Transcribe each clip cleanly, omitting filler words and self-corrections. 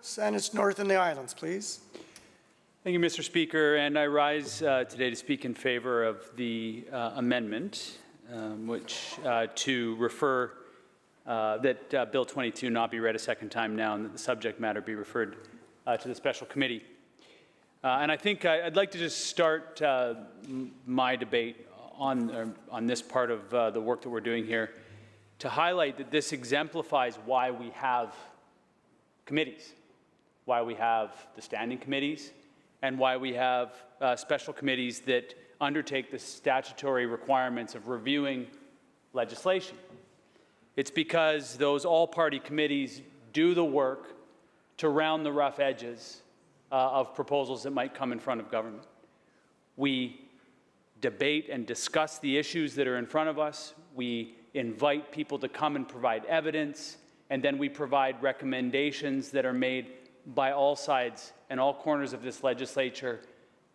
Senates North and the Islands, please. Thank you, Mr. Speaker, and I rise today to speak in favour of the amendment, which to refer that Bill 22 not be read a second time now and that the subject matter be referred to the special committee. And I think I'd like to just start my debate on this part of the work that we're doing here to highlight that this exemplifies why we have committees, why we have the standing committees, and why we have special committees that undertake the statutory requirements of reviewing legislation. It's because those all-party committees do the work to round the rough edges of proposals that might come in front of government. We debate and discuss the issues that are in front of us. We invite people to come and provide evidence, and then we provide recommendations that are made by all sides and all corners of this legislature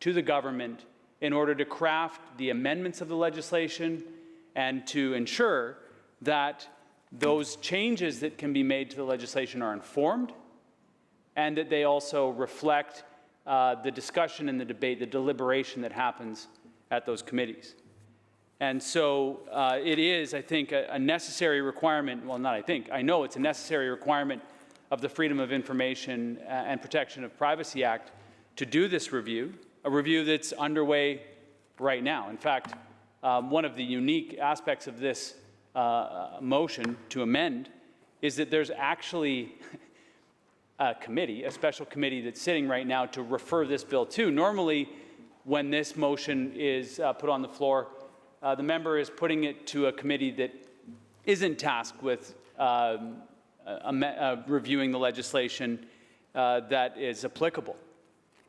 to the government in order to craft the amendments of the legislation and to ensure that those changes that can be made to the legislation are informed and that they also reflect the discussion and the debate, the deliberation that happens at those committees. And so it is, I think, a necessary requirement, well, not I think, I know it's a necessary requirement of the Freedom of Information and Protection of Privacy Act to do this review, a review that's underway right now. In fact, one of the unique aspects of this motion to amend is that there's actually a committee, a special committee that's sitting right now to refer this bill to. Normally, when this motion is put on the floor, the member is putting it to a committee that isn't tasked with reviewing the legislation that is applicable.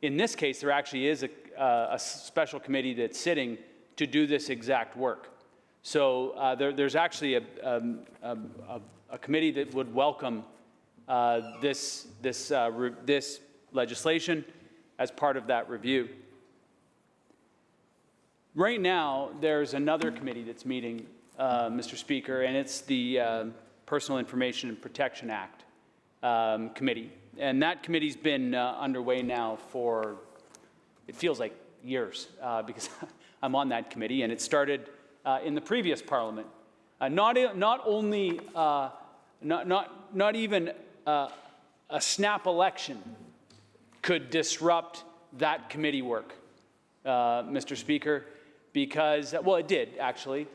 In this case, there actually is a special committee that's sitting to do this exact work. So there's actually a committee that would welcome this legislation as part of that review. Right now, there's another committee that's meeting, Mr. Speaker, and it's the Personal Information and Protection Act committee. And that committee's been underway now for, it feels like years, because I'm on that committee, and it started in the previous Parliament. Not even a snap election could disrupt that committee work, Mr. Speaker, because, well, it did, actually.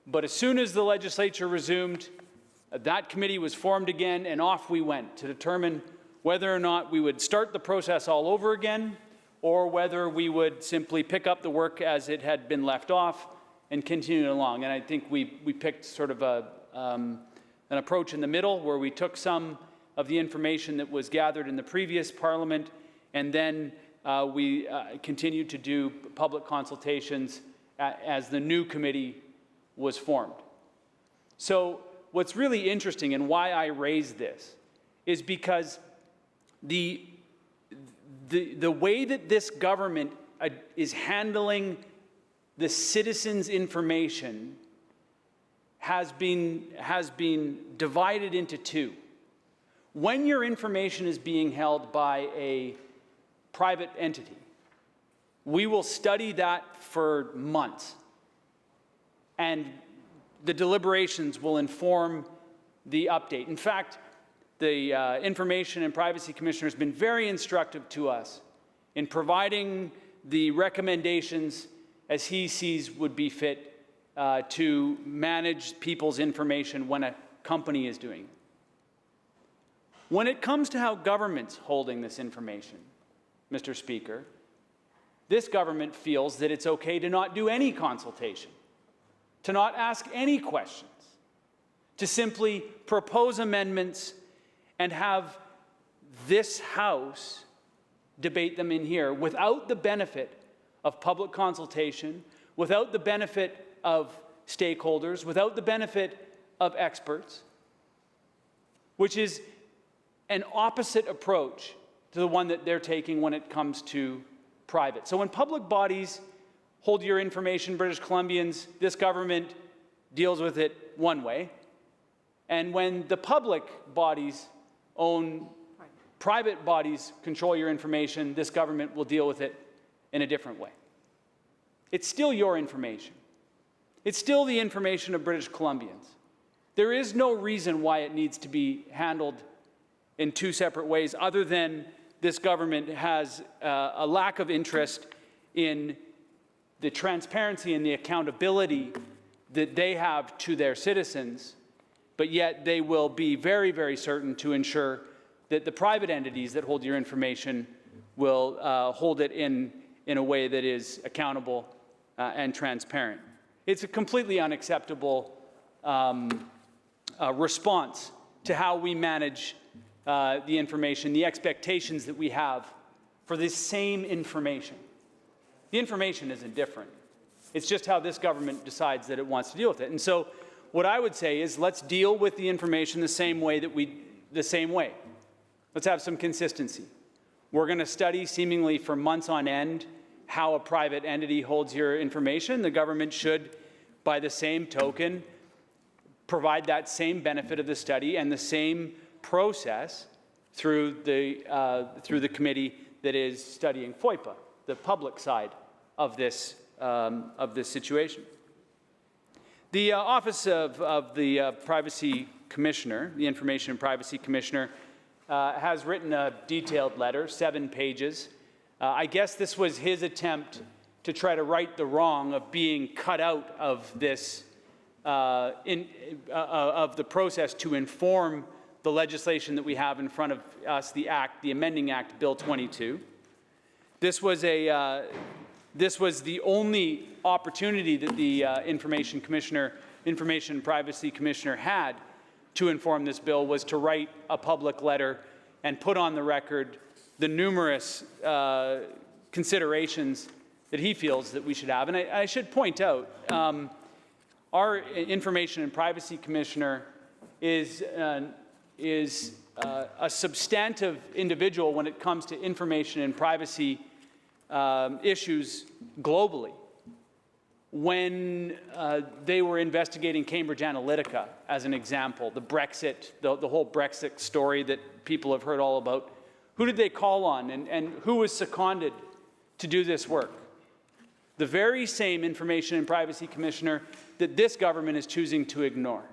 But as soon as the legislature resumed, that committee was formed again, and off we went to determine whether or not we would start the process all over again, or whether we would simply pick up the work as it had been left off and continue along. And I think we picked sort of an approach in the middle, where we took some of the information that was gathered in the previous Parliament, and then we continued to do public consultations as the new committee was formed. So what's really interesting and why I raise this is because the way that this government is handling the citizens' information has been divided into two. When your information is being held by a private entity, we will study that for months, and the deliberations will inform the update. In fact, the Information and Privacy Commissioner has been very instructive to us in providing the recommendations as he sees would be fit to manage people's information when a company is doing it. When it comes to how government's holding this information, Mr. Speaker, this government feels that it's okay to not do any consultation, to not ask any questions, to simply propose amendments and have this House debate them in here without the benefit of public consultation, without the benefit of stakeholders, without the benefit of experts, which is an opposite approach to the one that they're taking when it comes to private. So when public bodies hold your information, British Columbians, this government deals with it one way. And when the public bodies own private bodies control your information, this government will deal with it in a different way. It's still your information. It's still the information of British Columbians. There is no reason why it needs to be handled in two separate ways other than this government has a lack of interest in the transparency and the accountability that they have to their citizens, but yet they will be very, very certain to ensure that the private entities that hold your information will hold it in a way that is accountable and transparent. It's a completely unacceptable response to how we manage the information, the expectations that we have for this same information. The information isn't different. It's just how this government decides that it wants to deal with it. And so what I would say is let's deal with the information the same way. Let's have some consistency. We're going to study seemingly for months on end how a private entity holds your information. The government should, by the same token, provide that same benefit of the study and the same process through the committee that is studying FOIPA, the public side of this situation. The Office of the Privacy Commissioner, the Information and Privacy Commissioner, has written a detailed letter, 7 pages. I guess this was his attempt to try to right the wrong of being cut out of this, of the process to inform the legislation that we have in front of us, the amending Act, Bill 22. This was the only opportunity that the Information and Privacy Commissioner had to inform this bill, was to write a public letter and put on the record the numerous considerations that he feels that we should have. And I should point out, our Information and Privacy Commissioner is a substantive individual when it comes to information and privacy issues globally. When they were investigating Cambridge Analytica, as an example, the whole Brexit story that people have heard all about, who did they call on and who was seconded to do this work? The very same Information and Privacy Commissioner that this government is choosing to ignore.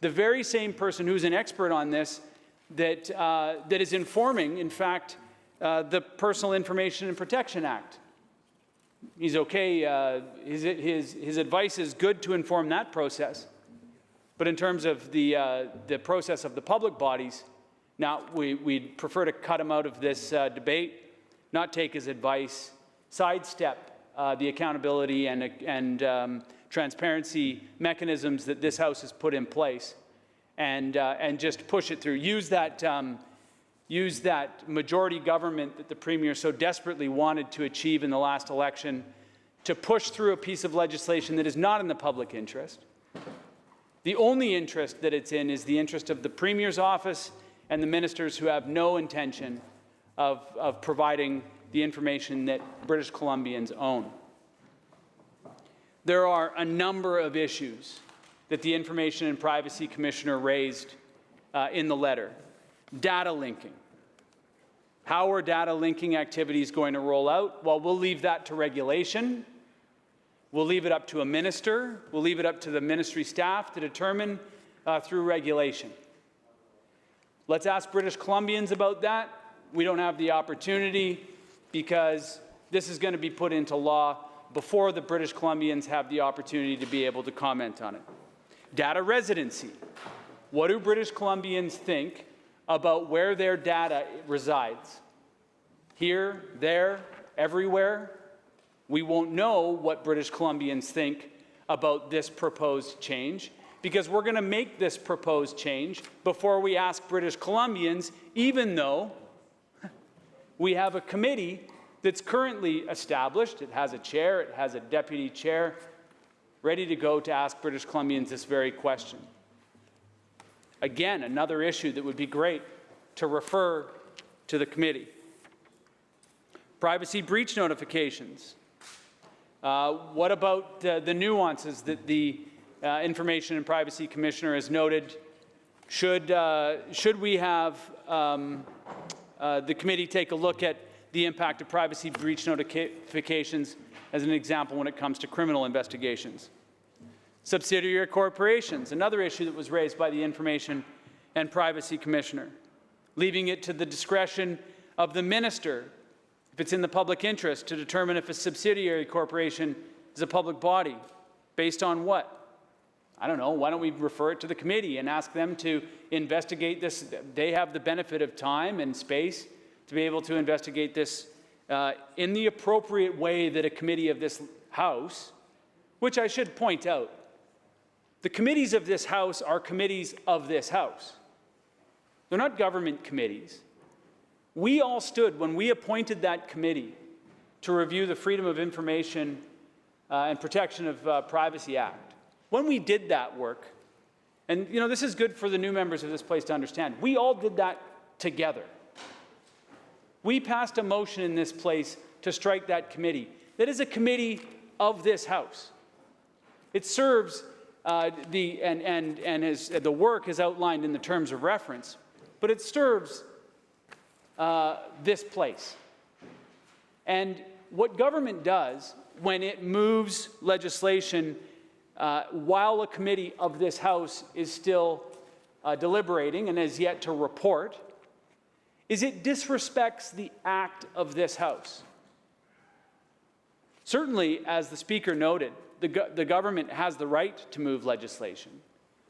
The very same person who's an expert on this that is informing, in fact, the Personal Information and Protection Act. He's okay, his advice is good to inform that process, but in terms of the process of the public bodies, now we'd prefer to cut him out of this debate, not take his advice, sidestep the accountability and transparency mechanisms that this House has put in place, and just push it through. Use that majority government that the Premier so desperately wanted to achieve in the last election to push through a piece of legislation that is not in the public interest. The only interest that it's in is the interest of the Premier's office and the ministers who have no intention of providing the information that British Columbians own. There are a number of issues that the Information and Privacy Commissioner raised in the letter. Data linking. How are data linking activities going to roll out? Well, we'll leave that to regulation. We'll leave it up to a minister. We'll leave it up to the ministry staff to determine through regulation. Let's ask British Columbians about that. We don't have the opportunity because this is going to be put into law before the British Columbians have the opportunity to be able to comment on it. Data residency. What do British Columbians think about where their data resides? Here, there, everywhere? We won't know what British Columbians think about this proposed change because we're going to make this proposed change before we ask British Columbians, even though we have a committee that's currently established. It has a chair, it has a deputy chair, ready to go to ask British Columbians this very question. Again, another issue that would be great to refer to the committee. Privacy breach notifications. What about the nuances that the Information and Privacy Commissioner has noted? Should we have the committee take a look at the impact of privacy breach notifications as an example when it comes to criminal investigations. Subsidiary corporations, another issue that was raised by the Information and Privacy Commissioner, leaving it to the discretion of the minister, if it's in the public interest, to determine if a subsidiary corporation is a public body. Based on what? I don't know. Why don't we refer it to the committee and ask them to investigate this? They have the benefit of time and space to be able to investigate this in the appropriate way that a committee of this House, which I should point out, the committees of this House are committees of this House. They're not government committees. We all stood when we appointed that committee to review the Freedom of Information and Protection of Privacy Act. When we did that work, and you know, this is good for the new members of this place to understand, we all did that together. We passed a motion in this place to strike that committee. That is a committee of this House. It serves the work is outlined in the terms of reference, but it serves this place. And what government does when it moves legislation while a committee of this House is still deliberating and is yet to report, is it disrespects the act of this House. Certainly, as the Speaker noted, the government has the right to move legislation,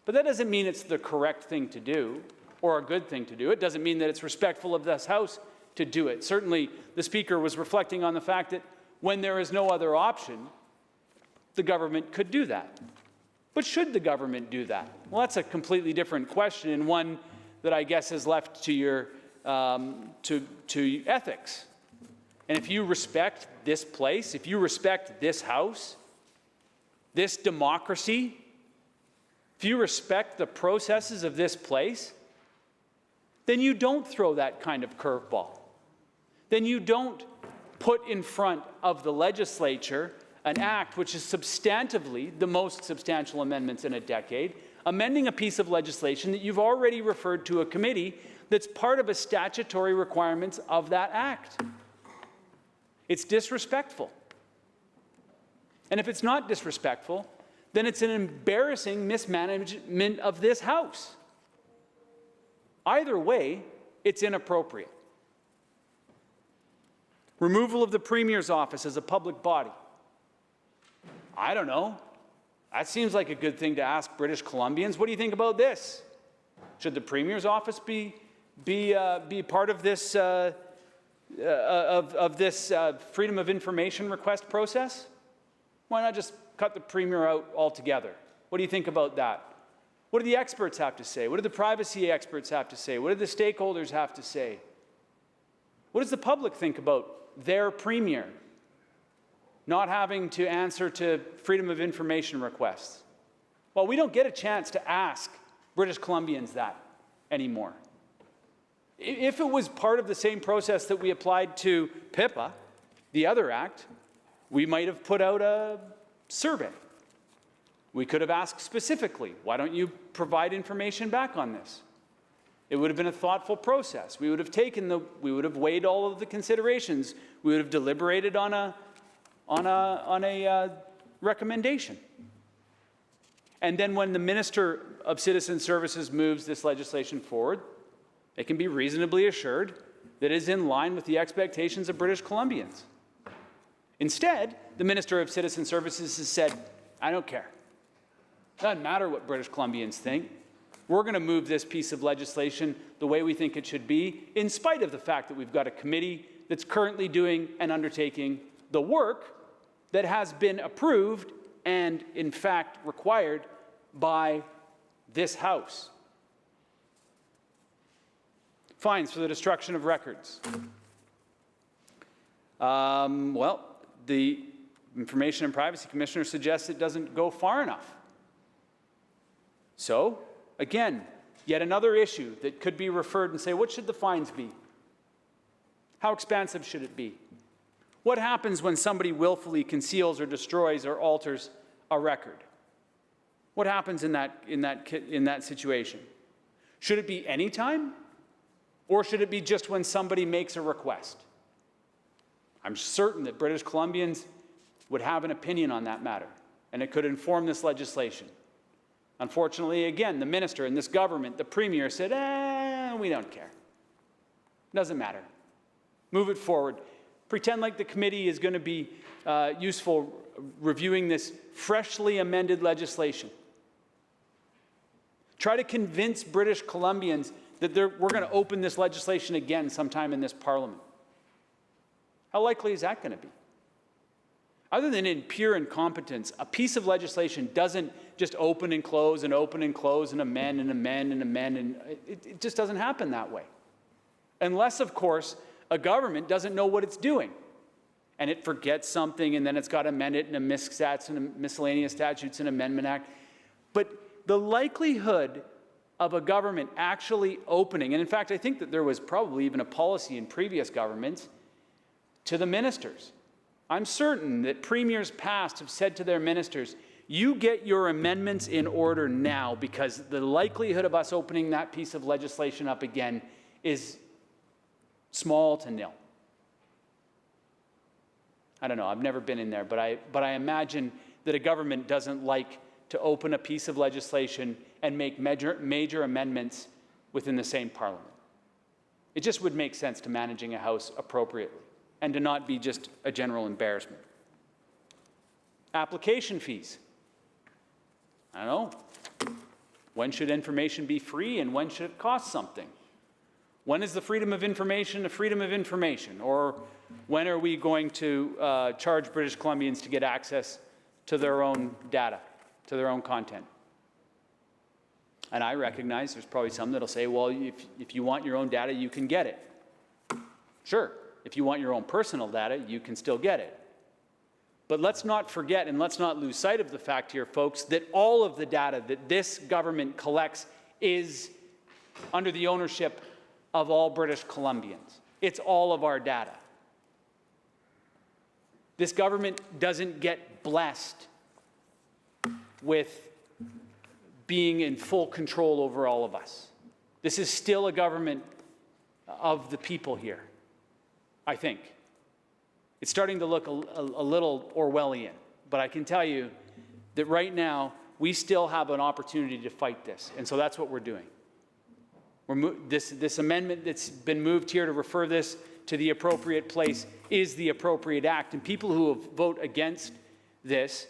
but that doesn't mean it's the correct thing to do or a good thing to do. It doesn't mean that it's respectful of this House to do it. Certainly, the Speaker was reflecting on the fact that when there is no other option, the government could do that. But should the government do that? Well, that's a completely different question, and one that I guess is left to your to ethics. And if you respect this place, if you respect this House, this democracy, if you respect the processes of this place, then you don't throw that kind of curveball. Then you don't put in front of the legislature an act which is substantively the most substantial amendments in a decade, amending a piece of legislation that you've already referred to a committee that's part of a statutory requirements of that act. It's disrespectful. And if it's not disrespectful, then it's an embarrassing mismanagement of this House. Either way, it's inappropriate. Removal of the Premier's office as a public body. I don't know. That seems like a good thing to ask British Columbians. What do you think about this? Should the Premier's office be part of this Freedom of Information request process? Why not just cut the Premier out altogether? What do you think about that? What do the experts have to say? What do the privacy experts have to say? What do the stakeholders have to say? What does the public think about their Premier not having to answer to Freedom of Information requests? Well, we don't get a chance to ask British Columbians that anymore. If it was part of the same process that we applied to PIPA, the other act, we might have put out a survey. We could have asked specifically, why don't you provide information back on this? It would have been a thoughtful process. We would have weighed all of the considerations. We would have deliberated on a recommendation. And then when the Minister of Citizen Services moves this legislation forward, it can be reasonably assured that it is in line with the expectations of British Columbians. Instead, the Minister of Citizen Services has said, I don't care. It doesn't matter what British Columbians think. We're going to move this piece of legislation the way we think it should be, in spite of the fact that we've got a committee that's currently doing and undertaking the work that has been approved and, in fact, required by this House. Fines for the destruction of records. Well, the Information and Privacy Commissioner suggests it doesn't go far enough. So, again, yet another issue that could be referred and say, what should the fines be? How expansive should it be? What happens when somebody willfully conceals or destroys or alters a record? What happens in that situation? Should it be any time? Or should it be just when somebody makes a request? I'm certain that British Columbians would have an opinion on that matter, and it could inform this legislation. Unfortunately, again, the minister in this government, the premier, said, we don't care. Doesn't matter. Move it forward. Pretend like the committee is going to be useful reviewing this freshly amended legislation. Try to convince British Columbians that we're going to open this legislation again sometime in this parliament. How likely is that going to be? Other than in pure incompetence, a piece of legislation doesn't just open and close and open and close and amend and amend and amend. And it just doesn't happen that way. Unless, of course, a government doesn't know what it's doing. And it forgets something, and then it's got to amend it in a MISC and a Miscellaneous Statutes and Amendment Act. But the likelihood of a government actually opening, and in fact, I think that there was probably even a policy in previous governments to the ministers. I'm certain that premiers past have said to their ministers, you get your amendments in order now, because the likelihood of us opening that piece of legislation up again is small to nil. I don't know, I've never been in there, but I imagine that a government doesn't like to open a piece of legislation and make major amendments within the same parliament. It just would make sense to managing a house appropriately and to not be just a general embarrassment. Application fees. I don't know. When should information be free and when should it cost something? When is the freedom of information a freedom of information? Or when are we going to charge British Columbians to get access to their own data, to their own content? And I recognize there's probably some that'll say, well, if you want your own data, you can get it. Sure, if you want your own personal data, you can still get it. But let's not forget and let's not lose sight of the fact here, folks, that all of the data that this government collects is under the ownership of all British Columbians. It's all of our data. This government doesn't get blessed with being in full control over all of us. This is still a government of the people here, I think. It's starting to look a little Orwellian, but I can tell you that right now, we still have an opportunity to fight this, and so that's what we're doing. This amendment that's been moved here to refer this to the appropriate place is the appropriate act, and people who vote against this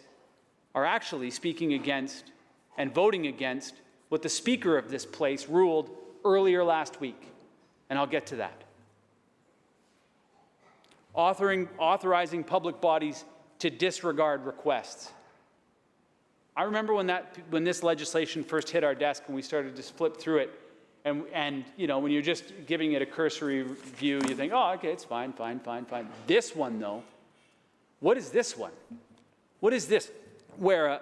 are actually speaking against and voting against what the Speaker of this place ruled earlier last week, and I'll get to that. Authorizing public bodies to disregard requests. I remember when this legislation first hit our desk and we started to flip through it, and you know, when you're just giving it a cursory view, you think, oh, okay, it's fine. This one, though, what is this one? What is this? Where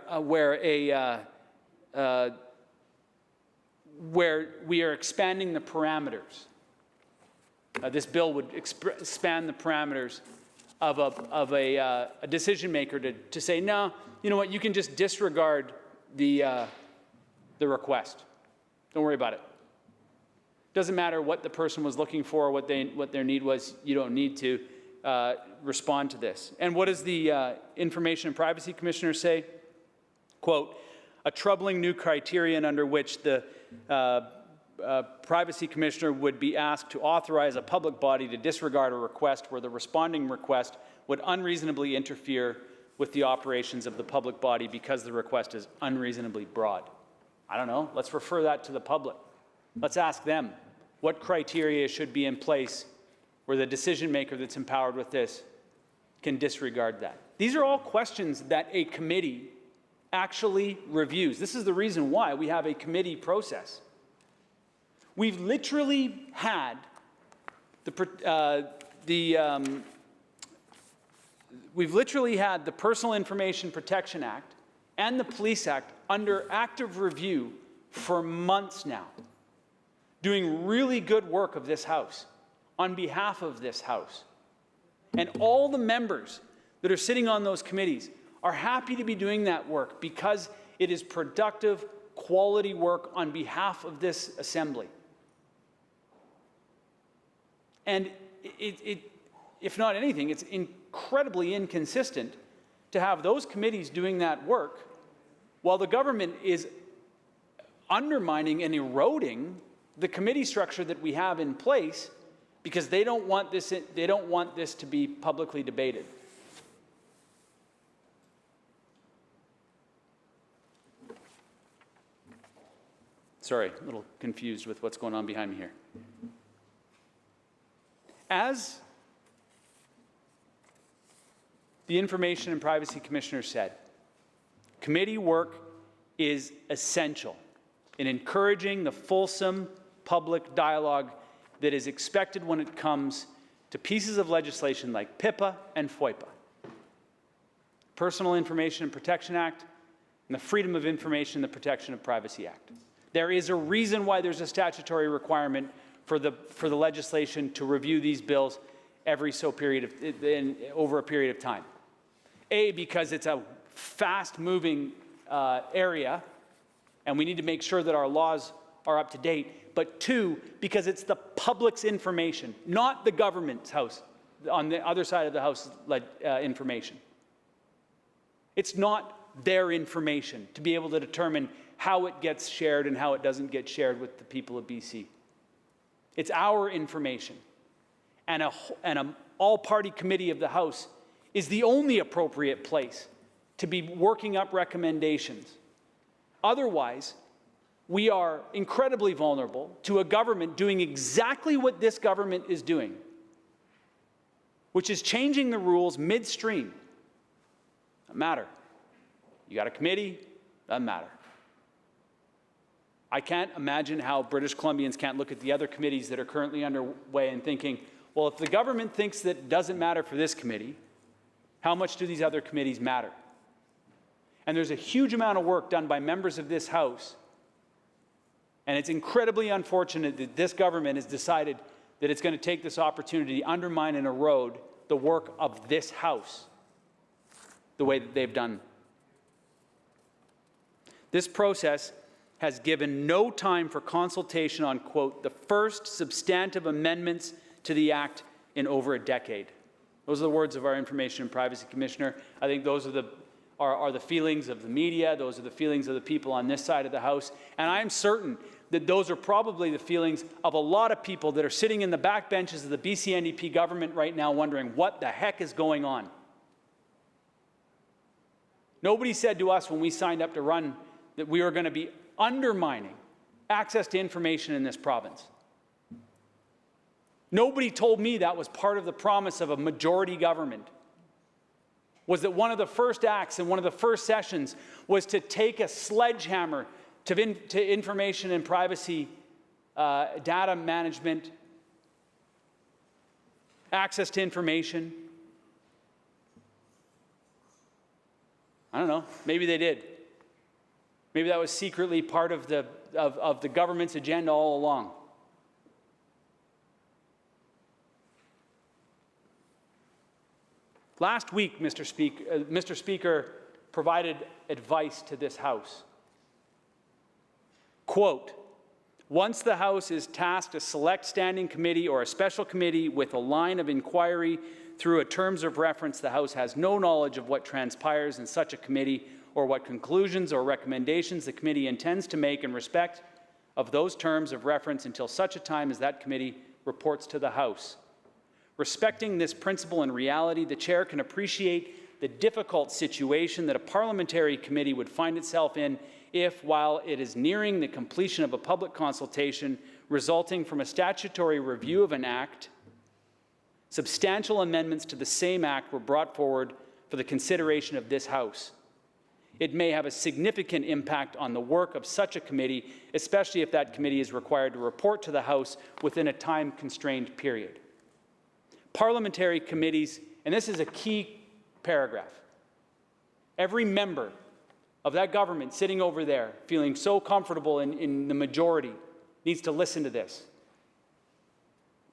we are expanding the parameters. This bill would expand the parameters of a decision maker to say, no, you know what, you can just disregard the request. Don't worry about it. Doesn't matter what the person was looking for, what their need was, you don't need to respond to this. And what does the Information and Privacy Commissioner say? Quote, a troubling new criterion under which the Privacy Commissioner would be asked to authorize a public body to disregard a request where the responding request would unreasonably interfere with the operations of the public body because the request is unreasonably broad. I don't know. Let's refer that to the public. Let's ask them what criteria should be in place where the decision maker that's empowered with this can disregard that. These are all questions that a committee actually reviews. This is the reason why we have a committee process. We've literally had the Personal Information Protection Act and the Police Act under active review for months now, doing really good work of this House on behalf of this House. And all the members that are sitting on those committees are happy to be doing that work because it is productive, quality work on behalf of this Assembly. And if not anything, it's incredibly inconsistent to have those committees doing that work while the government is undermining and eroding the committee structure that we have in place because they don't want this to be publicly debated. Sorry, a little confused with what's going on behind me here. As the Information and Privacy Commissioner said, committee work is essential in encouraging the fulsome public dialogue that is expected when it comes to pieces of legislation like PIPA and FOIPA, Personal Information and Protection Act, and the Freedom of Information and the Protection of Privacy Act. There is a reason why there's a statutory requirement for the legislation to review these bills over a period of time. A, because it's a fast-moving area, and we need to make sure that our laws are up to date. But two, because it's the public's information, not the government's house, on the other side of the house information. It's not their information to be able to determine how it gets shared and how it doesn't get shared with the people of BC. It's our information. And an all-party committee of the House is the only appropriate place to be working up recommendations. Otherwise, we are incredibly vulnerable to a government doing exactly what this government is doing, which is changing the rules midstream. Doesn't matter. You got a committee, doesn't matter. I can't imagine how British Columbians can't look at the other committees that are currently underway and thinking, well, if the government thinks that it doesn't matter for this committee, how much do these other committees matter? And there's a huge amount of work done by members of this House, and it's incredibly unfortunate that this government has decided that it's going to take this opportunity to undermine and erode the work of this House the way that they've done. This process has given no time for consultation on, quote, the first substantive amendments to the Act in over a decade. Those are the words of our Information and Privacy Commissioner. I think those are the feelings of the media. Those are the feelings of the people on this side of the House. And I'm certain that those are probably the feelings of a lot of people that are sitting in the backbenches of the BC NDP government right now wondering what the heck is going on. Nobody said to us when we signed up to run that we were going to be undermining access to information in this province. Nobody told me that was part of the promise of a majority government, was that one of the first acts and one of the first sessions was to take a sledgehammer to information and privacy, data management, access to information. I don't know, maybe they did. Maybe that was secretly part of the government's agenda all along. Last week, Mr. Speaker provided advice to this House. Quote, once the House is tasked a select standing committee or a special committee with a line of inquiry through a terms of reference, the House has no knowledge of what transpires in such a committee or what conclusions or recommendations the committee intends to make in respect of those terms of reference until such a time as that committee reports to the House. Respecting this principle and reality, the Chair can appreciate the difficult situation that a parliamentary committee would find itself in if, while it is nearing the completion of a public consultation resulting from a statutory review of an act, substantial amendments to the same act were brought forward for the consideration of this House. It may have a significant impact on the work of such a committee, especially if that committee is required to report to the House within a time-constrained period. Parliamentary committees, and this is a key paragraph, every member of that government sitting over there feeling so comfortable in the majority needs to listen to this.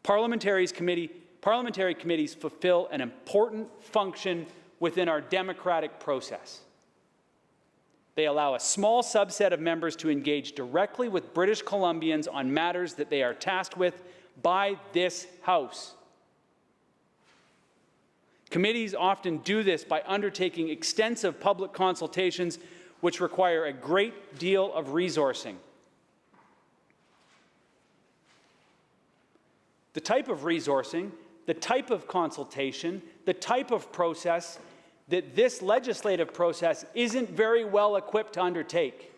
Parliamentary committees fulfill an important function within our democratic process. They allow a small subset of members to engage directly with British Columbians on matters that they are tasked with by this House. Committees often do this by undertaking extensive public consultations which require a great deal of resourcing. The type of resourcing, the type of consultation, the type of process that this legislative process isn't very well equipped to undertake.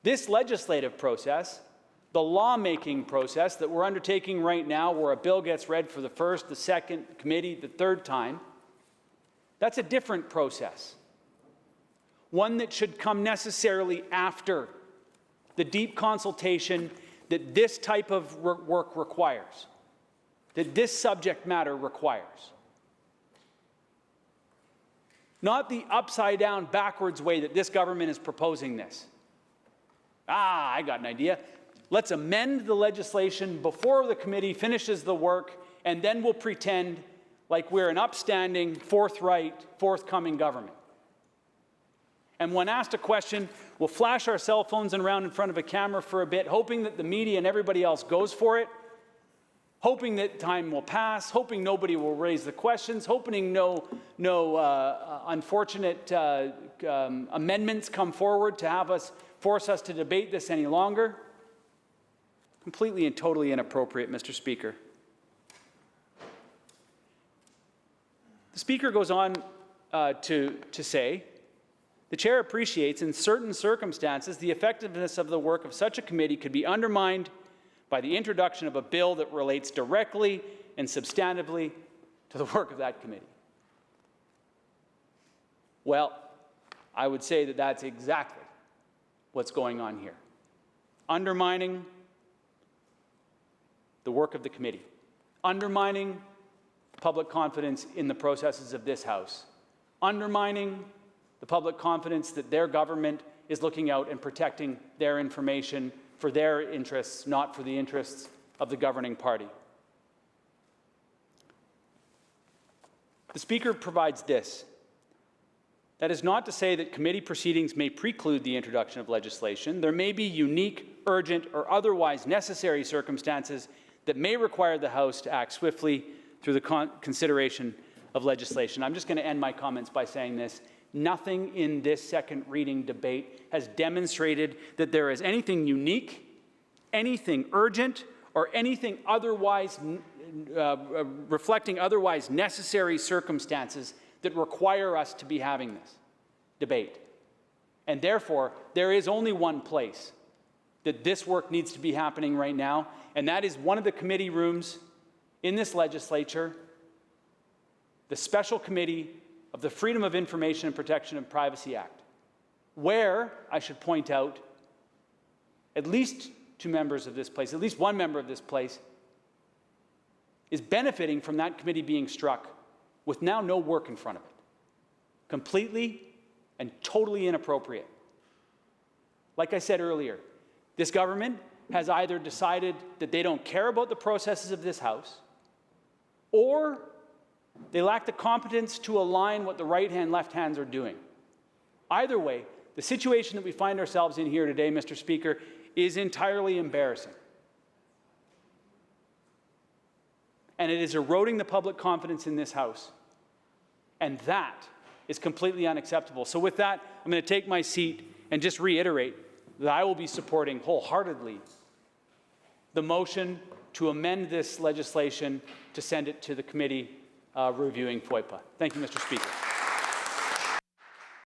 This legislative process, the lawmaking process that we're undertaking right now, where a bill gets read for the first, the second committee, the third time, that's a different process. One that should come necessarily after the deep consultation that this type of work requires, that this subject matter requires. Not the upside-down, backwards way that this government is proposing this. I got an idea. Let's amend the legislation before the committee finishes the work, and then we'll pretend like we're an upstanding, forthright, forthcoming government. And when asked a question, we'll flash our cell phones around in front of a camera for a bit, hoping that the media and everybody else goes for it, hoping that time will pass, hoping nobody will raise the questions, hoping no unfortunate amendments come forward to force us to debate this any longer. Completely and totally inappropriate, Mr. Speaker. The Speaker goes on to say, the Chair appreciates in certain circumstances the effectiveness of the work of such a committee could be undermined by the introduction of a bill that relates directly and substantively to the work of that committee. Well, I would say that that's exactly what's going on here. Undermining the work of the committee, undermining public confidence in the processes of this House, undermining the public confidence that their government is looking out and protecting their information for their interests, not for the interests of the governing party. The Speaker provides this. That is not to say that committee proceedings may preclude the introduction of legislation. There may be unique, urgent, or otherwise necessary circumstances that may require the House to act swiftly through the consideration of legislation. I'm just going to end my comments by saying this. Nothing in this second reading debate has demonstrated that there is anything unique, anything urgent, or anything otherwise reflecting otherwise necessary circumstances that require us to be having this debate. And therefore, there is only one place that this work needs to be happening right now, and that is one of the committee rooms in this legislature, the Special Committee of the Freedom of Information and Protection of Privacy Act, where, I should point out, at least two members of this place, at least one member of this place, is benefiting from that committee being struck with now no work in front of it. Completely and totally inappropriate. Like I said earlier, this government has either decided that they don't care about the processes of this House, or they lack the competence to align what the right hand, left hands are doing. Either way, the situation that we find ourselves in here today, Mr. Speaker, is entirely embarrassing. And it is eroding the public confidence in this House. And that is completely unacceptable. So with that, I'm going to take my seat and just reiterate that I will be supporting wholeheartedly the motion to amend this legislation to send it to the committee reviewing FOIPA. Thank you, Mr. Speaker.